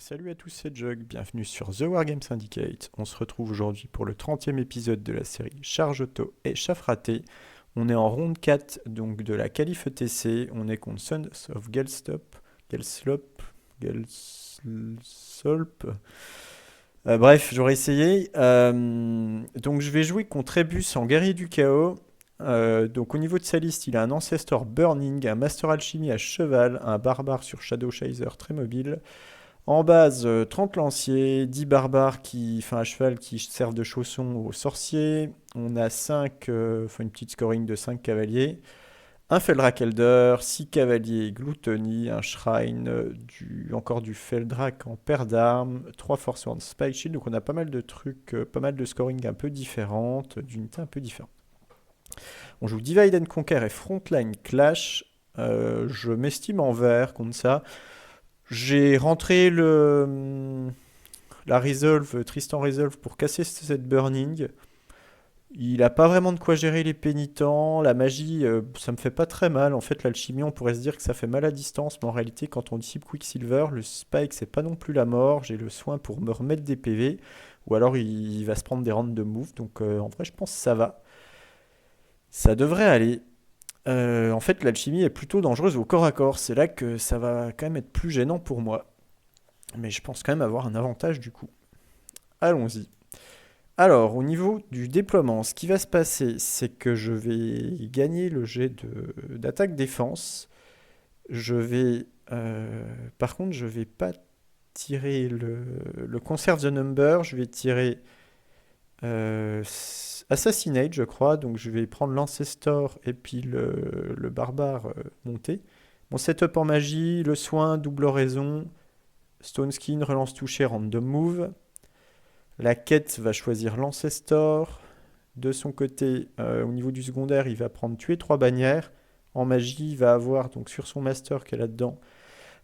Salut à tous, c'est Jug, bienvenue sur The Wargame Syndicate. On se retrouve aujourd'hui pour le 30e épisode de la série Charge Auto et Chaffraté. On est en ronde 4 donc de la qualif ETC, on est contre Sons of Gelsolp. Bref, j'aurais essayé. Donc je vais jouer contre Ebus en guerrier du chaos. Donc au niveau de sa liste, il a un Ancestor Burning, un Master Alchemy à cheval, un barbare sur Shadow Chaser très mobile. En base, 30 lanciers, 10 barbares à cheval qui servent de chaussons aux sorciers. On a une petite scoring de 5 cavaliers. Un Feldrak Elder, 6 cavaliers Gluttony, un Shrine, encore du Feldrak en paire d'armes, 3 Force Horn Spike Shield. Donc on a pas mal de trucs, pas mal de scoring un peu différentes, d'unités un peu différentes. On joue Divide and Conquer et Frontline Clash. Je m'estime en vert contre ça. J'ai rentré la Resolve, Tristan Resolve pour casser cette Burning. Il n'a pas vraiment de quoi gérer les pénitents. La magie, ça me fait pas très mal. En fait, l'alchimie, on pourrait se dire que ça fait mal à distance. Mais en réalité, quand on dissipe Quicksilver, le Spike, c'est pas non plus la mort. J'ai le soin pour me remettre des PV. Ou alors, il va se prendre des rounds de move. Donc, en vrai, je pense que ça va. Ça devrait aller. En fait, l'alchimie est plutôt dangereuse au corps à corps. C'est là que ça va quand même être plus gênant pour moi. Mais je pense quand même avoir un avantage du coup. Allons-y. Alors, au niveau du déploiement, ce qui va se passer, c'est que je vais gagner le jet d'attaque-défense. Par contre, je vais pas tirer le Conserve the Number. Je vais tirer euh, Assassinate, je crois. Donc, je vais prendre l'Ancestor et puis le Barbare monté. Mon setup en magie, le soin, double oraison. Stone Skin, relance touchée, random move. La quête va choisir l'Ancestor. De son côté, au niveau du secondaire, il va prendre tuer 3 bannières. En magie, il va avoir donc sur son master qui est là-dedans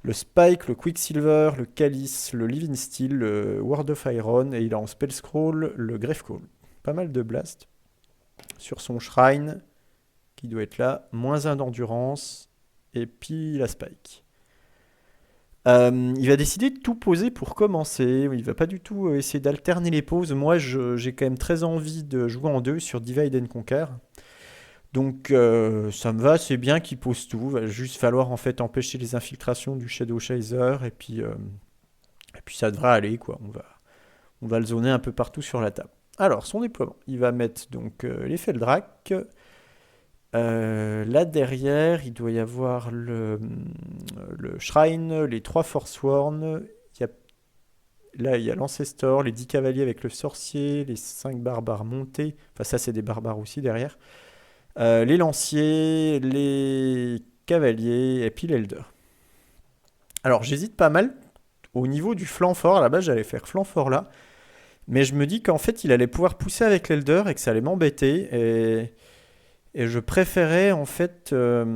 le Spike, le Quicksilver, le Calice, le Living Steel, le Word of Iron et il a en Spell Scroll le Grave Call. Pas mal de blast. Sur son Shrine, qui doit être là, -1 d'endurance et puis la Spike. Il va décider de tout poser pour commencer. Il va pas du tout essayer d'alterner les poses. Moi, j'ai quand même très envie de jouer en deux sur Divide and Conquer. Donc, ça me va, c'est bien qu'il pose tout. Il va juste falloir en fait empêcher les infiltrations du Shadow Chaser. Et puis ça devrait aller, quoi. On va le zoner un peu partout sur la table. Alors, son déploiement. Il va mettre donc les Feldrak. Là derrière, il doit y avoir le Shrine, les 3 Forsworn. Là, il y a l'Ancestor, les 10 cavaliers avec le sorcier, les 5 barbares montés. Enfin, ça, c'est des barbares aussi derrière. Les lanciers, les cavaliers et puis l'Elder. Alors, j'hésite pas mal au niveau du flanc fort. À la base, j'allais faire flanc fort là. Mais je me dis qu'en fait, il allait pouvoir pousser avec l'Elder et que ça allait m'embêter. Et je préférais en fait, je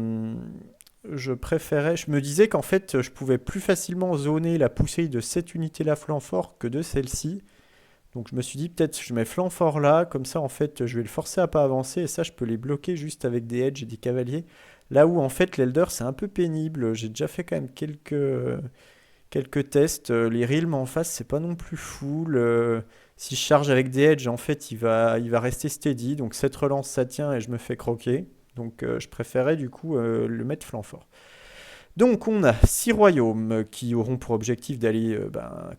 me disais qu'en fait, je pouvais plus facilement zoner la poussée de cette unité-là flanc fort que de celle-ci. Donc je me suis dit peut-être je mets flanc fort là, comme ça en fait je vais le forcer à pas avancer et ça je peux les bloquer juste avec des edges et des cavaliers. Là où en fait l'Elder c'est un peu pénible, j'ai déjà fait quand même quelques tests. Les realms en face c'est pas non plus full. Si je charge avec des edges, en fait, il va rester steady. Donc cette relance, ça tient et je me fais croquer. Donc je préférais du coup le mettre flanc fort. Donc on a 6 royaumes qui auront pour objectif d'aller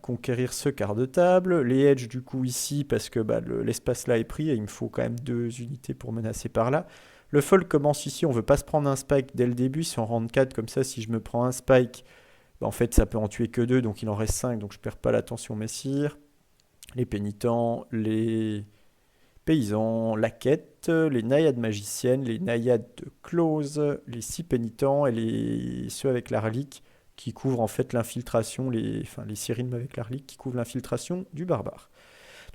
conquérir ce quart de table. Les edges du coup ici parce que l'espace là est pris et il me faut quand même 2 unités pour menacer par là. Le folk commence ici, on veut pas se prendre un spike dès le début, si on rentre 4 comme ça, si je me prends un spike, en fait ça peut en tuer que 2, donc il en reste 5, donc je perds pas l'attention messire. Les pénitents, les paysans, la quête, les naïades magiciennes, les naïades de close, les 6 pénitents et ceux avec la relique qui couvrent en fait l'infiltration, les 6 rimes avec la relique qui couvrent l'infiltration du barbare.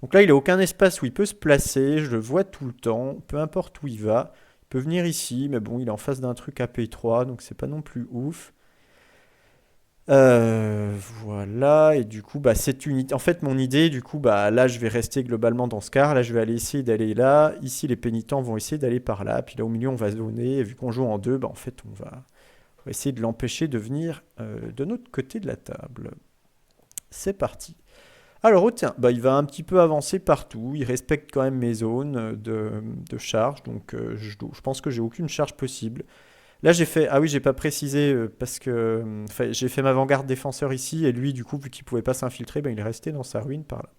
Donc là, il n'a aucun espace où il peut se placer, je le vois tout le temps, peu importe où il va. Il peut venir ici, mais bon, il est en face d'un truc AP3, donc c'est pas non plus ouf. Voilà, et du coup, cette unité. En fait, mon idée, du coup, là, je vais rester globalement dans ce quart. Là, je vais aller essayer d'aller là. Ici, les pénitents vont essayer d'aller par là. Puis là, au milieu, on va zoner. Et vu qu'on joue en deux, en fait, on va essayer de l'empêcher de venir de notre côté de la table. C'est parti. Alors, oh, tiens, bah, il va un petit peu avancer partout. Il respecte quand même mes zones de charge. Donc, je pense que j'ai aucune charge possible. Là, j'ai fait. Ah oui, j'ai pas précisé parce que enfin, j'ai fait ma vanguard défenseur ici. Et lui, du coup, vu qu'il pouvait pas s'infiltrer, ben, il est resté dans sa ruine par là.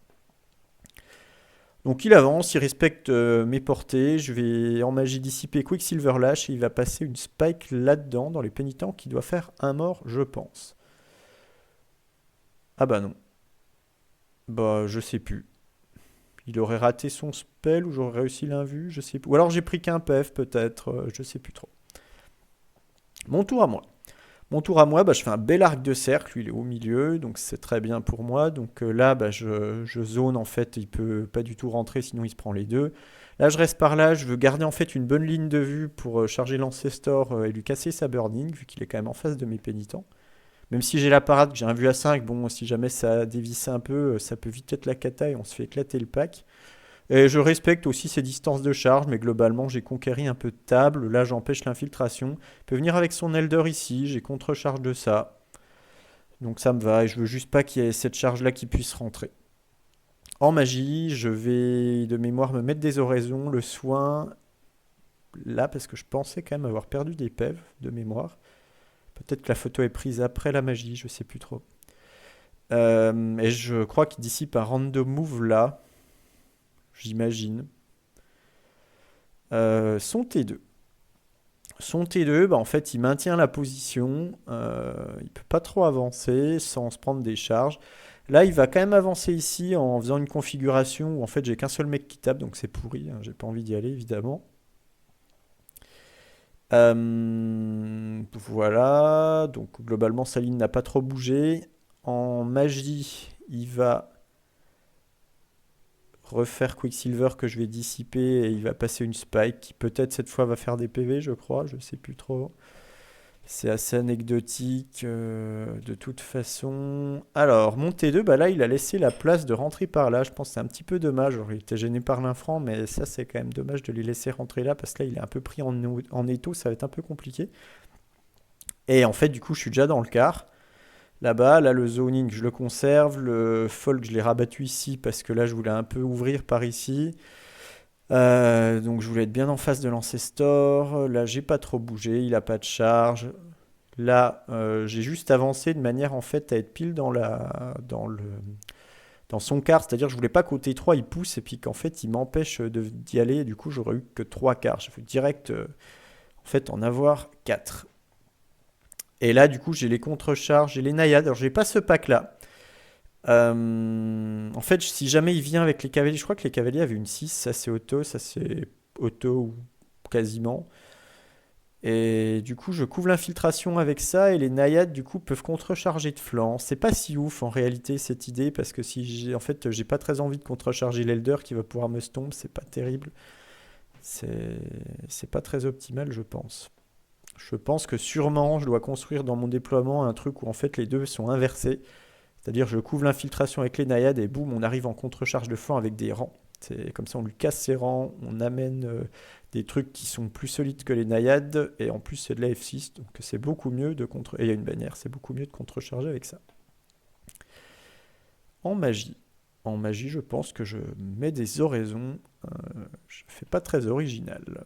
Donc, il avance, il respecte mes portées. Je vais en magie dissiper Quicksilver Lash. Et il va passer une spike là-dedans, dans les pénitents, qui doit faire un mort, je pense. Ah bah non. Bah, je sais plus. Il aurait raté son spell ou j'aurais réussi l'invue, je sais plus. Ou alors j'ai pris qu'un PF peut-être, je sais plus trop. Mon tour à moi. Mon tour à moi, bah, je fais un bel arc de cercle, lui il est au milieu, donc c'est très bien pour moi. Donc là, bah, je zone en fait, il peut pas du tout rentrer, sinon il se prend les deux. Là, je reste par là, je veux garder en fait une bonne ligne de vue pour charger l'Ancestor et lui casser sa burning, vu qu'il est quand même en face de mes pénitents. Même si j'ai la parade, que j'ai un vue à 5, bon, si jamais ça dévisse un peu, ça peut vite être la cata et on se fait éclater le pack. Et je respecte aussi ses distances de charge, mais globalement, j'ai conquéri un peu de table. Là, j'empêche l'infiltration. Il peut venir avec son Elder ici, j'ai contre-charge de ça. Donc ça me va, et je veux juste pas qu'il y ait cette charge-là qui puisse rentrer. En magie, je vais de mémoire me mettre des oraisons, le soin, là, parce que je pensais quand même avoir perdu des PEV de mémoire. Peut-être que la photo est prise après la magie, je sais plus trop. Et je crois qu'il dissipe un random move là, j'imagine. Son T2. Son T2, bah, en fait, il maintient la position. Il peut pas trop avancer sans se prendre des charges. Là, il va quand même avancer ici en faisant une configuration où en fait j'ai qu'un seul mec qui tape, donc c'est pourri. Hein, j'ai pas envie d'y aller évidemment. Voilà, donc globalement sa ligne n'a pas trop bougé. En magie, il va refaire Quicksilver que je vais dissiper et il va passer une spike qui peut-être cette fois va faire des PV, je crois, je sais plus trop. C'est assez anecdotique de toute façon. Alors, mon T2, bah là, il a laissé la place de rentrer par là. Je pense que c'est un petit peu dommage. Il était gêné par l'infrant, mais ça, c'est quand même dommage de les laisser rentrer là parce que là, il est un peu pris en étau. Ça va être un peu compliqué. Et en fait, du coup, je suis déjà dans le quart. Là-bas, là, le zoning, je le conserve. Le folk, je l'ai rabattu ici parce que là, je voulais un peu ouvrir par ici. Donc, je voulais être bien en face de l'Ancestor. Là, j'ai pas trop bougé. Il a pas de charge. Là, j'ai juste avancé de manière en fait à être pile dans son quart. C'est-à-dire que je voulais pas qu'au T3 il pousse et puis qu'en fait il m'empêche d'y aller. Et du coup, j'aurais eu que 3 quarts. Je veux direct en fait en avoir 4. Et là, du coup, j'ai les contre-charges, j'ai les naïades. Alors, j'ai pas ce pack-là. En fait, si jamais il vient avec les cavaliers, je crois que les cavaliers avaient une 6, ça c'est auto ou quasiment. Et du coup, je couvre l'infiltration avec ça et les naïades du coup peuvent contrecharger de flanc. C'est pas si ouf en réalité cette idée parce que si j'ai en fait j'ai pas très envie de contrecharger l'elder qui va pouvoir me stomp, c'est pas terrible. C'est c'est pas très optimal, je pense. Je pense que sûrement je dois construire dans mon déploiement un truc où en fait les deux sont inversés. C'est-à-dire je couvre l'infiltration avec les naïades et boum, on arrive en contrecharge de flanc avec des rangs. C'est comme ça, on lui casse ses rangs, on amène des trucs qui sont plus solides que les naïades, et en plus c'est de la F6, donc c'est beaucoup mieux de contre... Et il y a une bannière, c'est beaucoup mieux de contrecharger avec ça. En magie. En magie, je pense que je mets des oraisons. Je ne fais pas très original.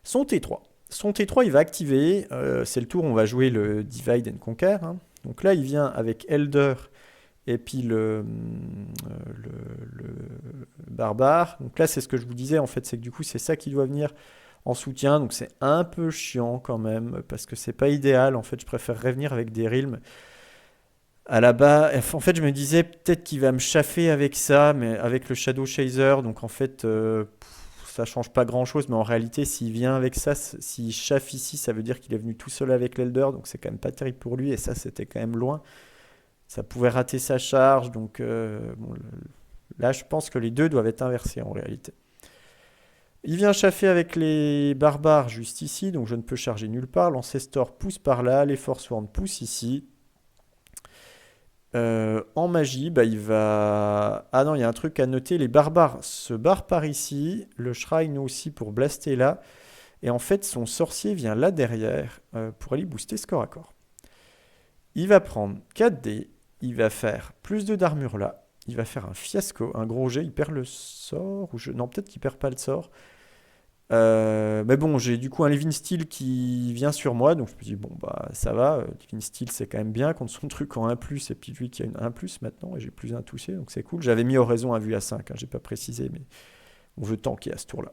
Son T3. Son T3, il va activer. C'est le tour où on va jouer le Divide and Conquer. Hein. Donc là, il vient avec Elder et puis le barbare. Donc là, c'est ce que je vous disais, en fait, c'est que du coup, c'est ça qui doit venir en soutien. Donc c'est un peu chiant quand même, parce que c'est pas idéal. En fait, je préfère revenir avec des realms à la base. En fait, je me disais peut-être qu'il va me chaffer avec ça, mais avec le Shadow Chaser. Donc en fait, ça change pas grand-chose. Mais en réalité, s'il vient avec ça, s'il chaffe ici, ça veut dire qu'il est venu tout seul avec l'Elder. Donc c'est quand même pas terrible pour lui. Et ça, c'était quand même loin. Ça pouvait rater sa charge, donc bon, là je pense que les deux doivent être inversés en réalité. Il vient chaffer avec les barbares juste ici, donc je ne peux charger nulle part. L'Ancestor pousse par là, les Forsworn poussent ici. En magie, bah, il va... Ah non, il y a un truc à noter, les barbares se barrent par ici, le Shrine aussi pour blaster là, et en fait son sorcier vient là derrière pour aller booster score à corps. Il va prendre 4 dés. il va faire plus de d'armure là. Il va faire un fiasco, un gros jet. Il perd le sort non, peut-être qu'il perd pas le sort. Mais bon, j'ai du coup un Living Steel qui vient sur moi, donc je me dis, bon, bah ça va, Living Steel c'est quand même bien contre son truc en 1+, et puis lui qui a une 1+, maintenant, et j'ai plus un touché, donc c'est cool. J'avais mis Oraison à vue à 5, hein, j'ai pas précisé, mais on veut tanker à ce tour-là.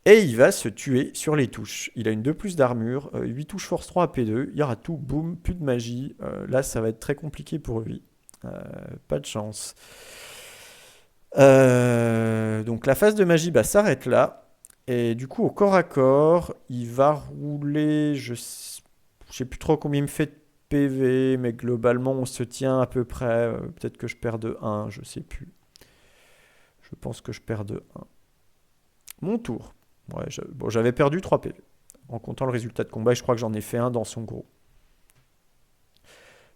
Et il va se tuer sur les touches. Il a une 2+ d'armure, 8 touches force 3 à P2, il y aura tout, boum, plus de magie. Là, ça va être très compliqué pour lui. Pas de chance. Donc la phase de magie bah, s'arrête là. Et du coup, au corps à corps, il va rouler. Je sais plus trop combien il me fait de PV, mais globalement, on se tient à peu près. Peut-être que je perds de 1, je sais plus. Je pense que je perds de 1. Mon tour. Ouais, bon, j'avais perdu 3 PV. En comptant le résultat de combat, et je crois que j'en ai fait un dans son gros.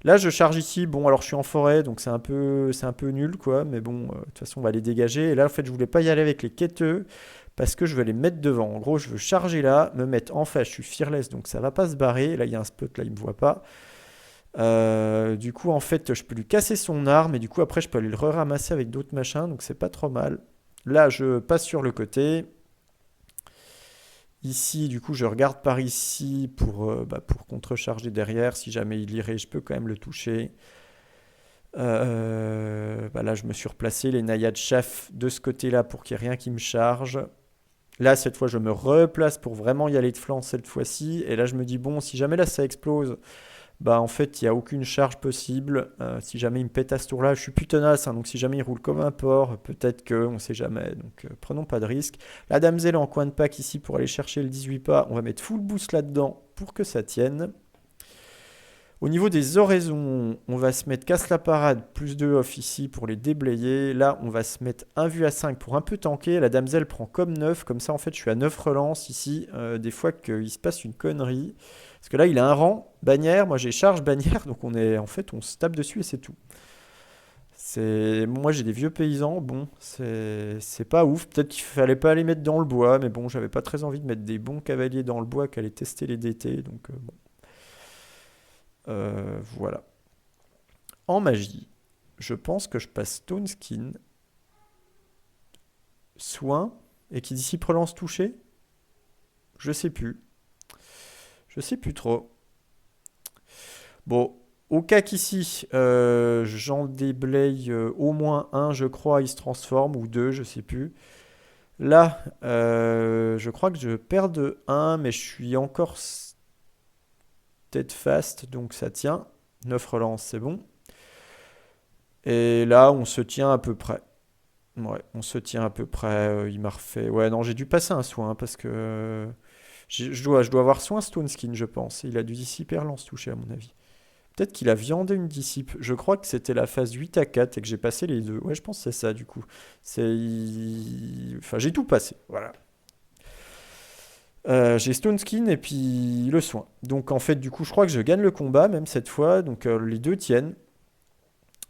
Là, je charge ici. Bon, alors je suis en forêt, donc c'est un peu nul, quoi. Mais bon, de toute façon, on va les dégager. Et là, en fait, je voulais pas y aller avec les quêteux parce que je veux les mettre devant. En gros, je veux charger là, me mettre en face. Je suis fearless, donc ça va pas se barrer. Là, il y a un spot, là, il me voit pas. Du coup, en fait, je peux lui casser son arme et du coup, après, je peux aller le ramasser avec d'autres machins. Donc, c'est pas trop mal. Là, je passe sur le côté. Ici, du coup, je regarde par ici pour contrecharger derrière. Si jamais il irait, je peux quand même le toucher. Là, je me suis replacé les naïades chef de ce côté-là pour qu'il n'y ait rien qui me charge. Là, cette fois, je me replace pour vraiment y aller de flanc cette fois-ci. Et là, je me dis, bon, si jamais là, ça explose, bah en fait, il n'y a aucune charge possible. Si jamais il me pète à ce tour-là, je suis plus tenace, hein, donc si jamais il roule comme un porc, peut-être que, on ne sait jamais. Donc, prenons pas de risque. La damsel en coin de pack ici pour aller chercher le 18 pas. On va mettre full boost là-dedans pour que ça tienne. Au niveau des oraisons, on va se mettre casse la parade, plus 2 off ici pour les déblayer. Là, on va se mettre 1 vue à 5 pour un peu tanker. La damsel prend comme 9. Comme ça, en fait, je suis à 9 relances ici. Des fois qu'il se passe une connerie. Parce que là, il a un rang, bannière. Moi, j'ai charge, bannière. Donc, on se tape dessus et c'est tout. Moi, j'ai des vieux paysans. Bon, c'est pas ouf. Peut-être qu'il fallait pas les mettre dans le bois. Mais bon, j'avais pas très envie de mettre des bons cavaliers dans le bois qui allaient tester les DT. Donc, bon. Voilà. En magie, je pense que je passe Stone Skin, Soin, et qui dissipe relance touché. Je sais plus. Je sais plus trop. Bon, au cas qu'ici, j'en déblaye au moins un, je crois, il se transforme, ou deux, je sais plus. Là, je crois que je perds de 1, mais je suis encore steadfast, donc ça tient. 9 relances, c'est bon. Et là, on se tient à peu près. Ouais, on se tient à peu près. Il m'a refait. Ouais, non, j'ai dû passer un soin parce que je dois avoir soin Stone Skin, je pense. Il a dû dissiper relance touché, à mon avis. Peut-être qu'il a viandé une dissipe. Je crois que c'était la phase 8 à 4 et que j'ai passé les deux. Ouais, je pense que c'est ça, du coup. Enfin, j'ai tout passé. Voilà. J'ai Stone Skin et puis le soin. Donc, en fait, du coup, je crois que je gagne le combat, même cette fois. Donc, les deux tiennent.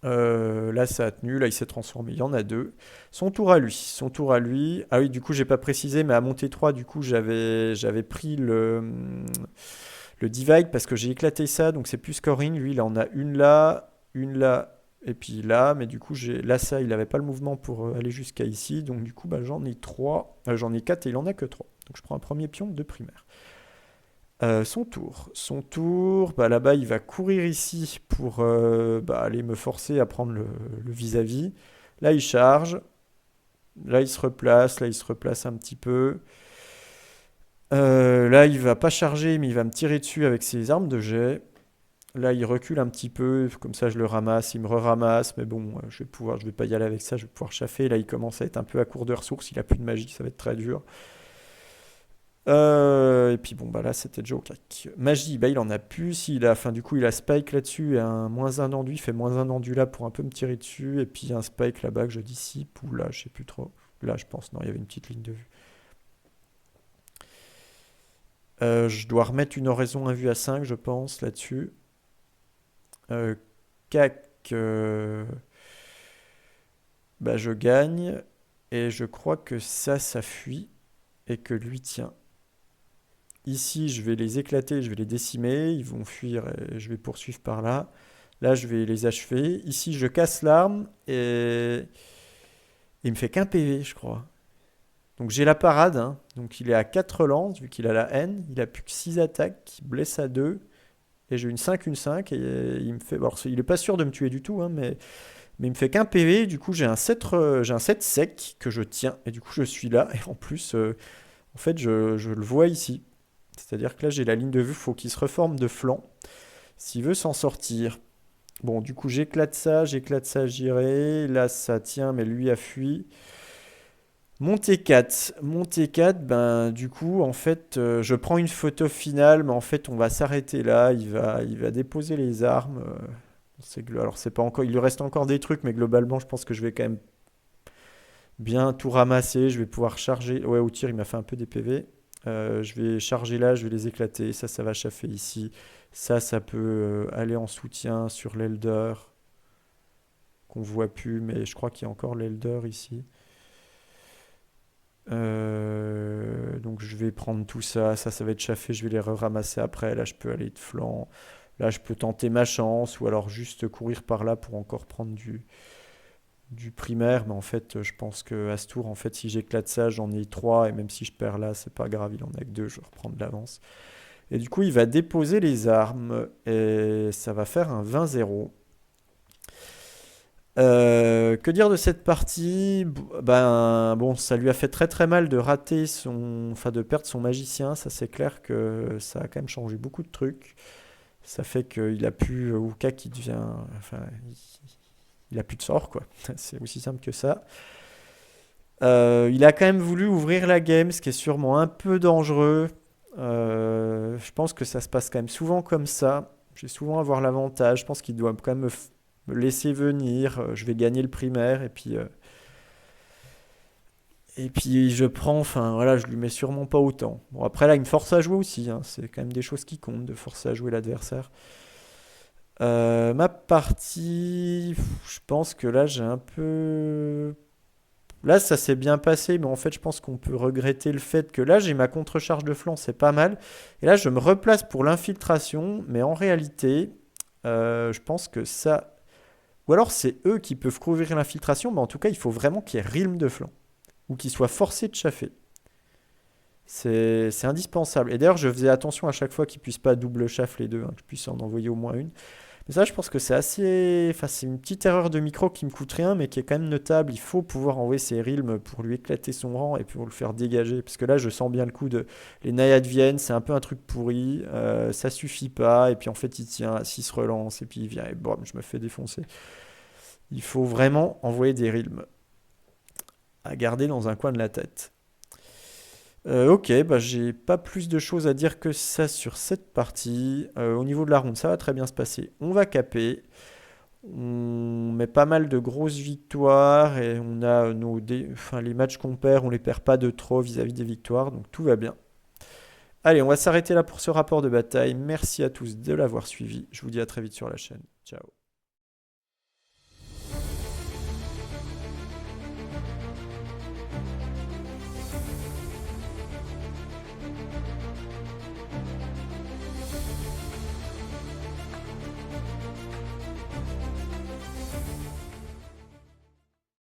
Là, ça a tenu. Là, il s'est transformé. Il y en a deux. Son tour à lui. Son tour à lui. Ah oui, du coup, j'ai pas précisé, mais à monter 3 du coup, j'avais pris le divide parce que j'ai éclaté ça. Donc, c'est plus scoring. Lui, il en a une là, et puis là. Mais du coup, là, ça, il avait pas le mouvement pour aller jusqu'à ici. Donc, du coup, bah, j'en ai 3. J'en ai 4 et il en a que 3. Donc, je prends un premier pion de primaire. Son tour. Son tour, bah, là-bas, il va courir ici pour aller me forcer à prendre le vis-à-vis. Là, il charge. Là, il se replace. Là, il se replace un petit peu. Là, il va pas charger, mais il va me tirer dessus avec ses armes de jet. Là, il recule un petit peu. Comme ça, je le ramasse. Il me re-ramasse. Mais bon, je vais pas y aller avec ça. Je vais pouvoir chaffer. Là, il commence à être un peu à court de ressources. Il a plus de magie. Ça va être très dur. Et puis bon, bah là, c'était déjà au crack. Magie, bah il en a plus. Enfin, du coup, il a Spike là-dessus et un -1 d'enduit. Il fait -1 d'enduit là pour un peu me tirer dessus. Et puis un Spike là-bas que je dissipe. Ou là, je sais plus trop. Là, je pense, non, il y avait une petite ligne de vue. Je dois remettre une oraison 1 vue à 5, je pense, là-dessus. Euh, Cac, bah je gagne. Et je crois que ça fuit. Et que lui tient. Ici, je vais les éclater, je vais les décimer, ils vont fuir et je vais poursuivre par là. Là, je vais les achever. Ici, je casse l'arme et il me fait qu'un PV, je crois. Donc j'ai la parade, hein. Donc il est à 4 lances, vu qu'il a la haine. Il a plus que 6 attaques, il blesse à 2. Et j'ai une 5, une 5. Et il me fait. Alors, il est pas sûr de me tuer du tout, hein, mais il me fait qu'un PV. Du coup, j'ai un 7 sec que je tiens. Et du coup, je suis là. Et en plus, en fait, je le vois ici. C'est-à-dire que là, j'ai la ligne de vue. Il faut qu'il se reforme de flanc s'il veut s'en sortir. Bon, du coup, j'éclate ça, j'irai. Là, ça tient, mais lui a fui. Mon T4, ben du coup en fait je prends une photo finale, mais en fait on va s'arrêter là. Il va déposer les armes. Alors c'est pas encore, il lui reste encore des trucs, mais globalement je pense que je vais quand même bien tout ramasser. Je vais pouvoir charger. Ouais, au tir il m'a fait un peu des PV. Je vais charger là, je vais les éclater. Ça va chaffer ici. Ça peut aller en soutien sur l'Elder qu'on voit plus, mais je crois qu'il y a encore l'Elder ici. Donc je vais prendre tout ça, ça va être chaffé, je vais les ramasser après. Là je peux aller de flanc, là je peux tenter ma chance ou alors juste courir par là pour encore prendre du primaire. Mais en fait je pense que à ce tour, en fait si j'éclate ça j'en ai 3 et même si je perds là c'est pas grave, il en a que 2, je vais reprendre l'avance. Et du coup il va déposer les armes et ça va faire un 20-0. Que dire de cette partie? Ben bon, ça lui a fait très très mal de rater enfin de perdre son magicien. Ça c'est clair que ça a quand même changé beaucoup de trucs. Ça fait qu'il a plus Uka qui devient, enfin, il a plus de sort quoi. C'est aussi simple que ça. Il a quand même voulu ouvrir la game, ce qui est sûrement un peu dangereux. Je pense que ça se passe quand même souvent comme ça. Je vais souvent avoir l'avantage. Je pense qu'il doit quand même me laisser venir. Je vais gagner le primaire et puis je prends. Enfin voilà, je lui mets sûrement pas autant. Bon après là, il me force à jouer aussi, hein. C'est quand même des choses qui comptent de forcer à jouer l'adversaire. Ma partie, je pense que là j'ai un peu. Là, ça s'est bien passé, mais en fait, je pense qu'on peut regretter le fait que là, j'ai ma contre-charge de flanc, c'est pas mal. Et là, je me replace pour l'infiltration, mais en réalité, je pense que ça. Ou alors, c'est eux qui peuvent couvrir l'infiltration, mais en tout cas, il faut vraiment qu'il y ait Realm de flanc, ou qu'il soit forcé de chaffer. C'est indispensable. Et d'ailleurs, je faisais attention à chaque fois qu'ils puissent pas double chaff les deux, hein, que je puisse en envoyer au moins une. Mais ça, je pense que c'est assez. Enfin, c'est une petite erreur de micro qui me coûte rien, mais qui est quand même notable. Il faut pouvoir envoyer ses realms pour lui éclater son rang et pour le faire dégager. Parce que là, je sens bien le coup de. Les Naiades viennent, c'est un peu un truc pourri. Ça suffit pas. Et puis en fait, il tient, s'il se relance, et puis il vient, et boum, je me fais défoncer. Il faut vraiment envoyer des realms à garder dans un coin de la tête. Ok, bah j'ai pas plus de choses à dire que ça sur cette partie. Au niveau de la ronde, ça va très bien se passer. On va caper. On met pas mal de grosses victoires et on a enfin, les matchs qu'on perd, on les perd pas de trop vis-à-vis des victoires, donc tout va bien. Allez, on va s'arrêter là pour ce rapport de bataille. Merci à tous de l'avoir suivi. Je vous dis à très vite sur la chaîne. Ciao.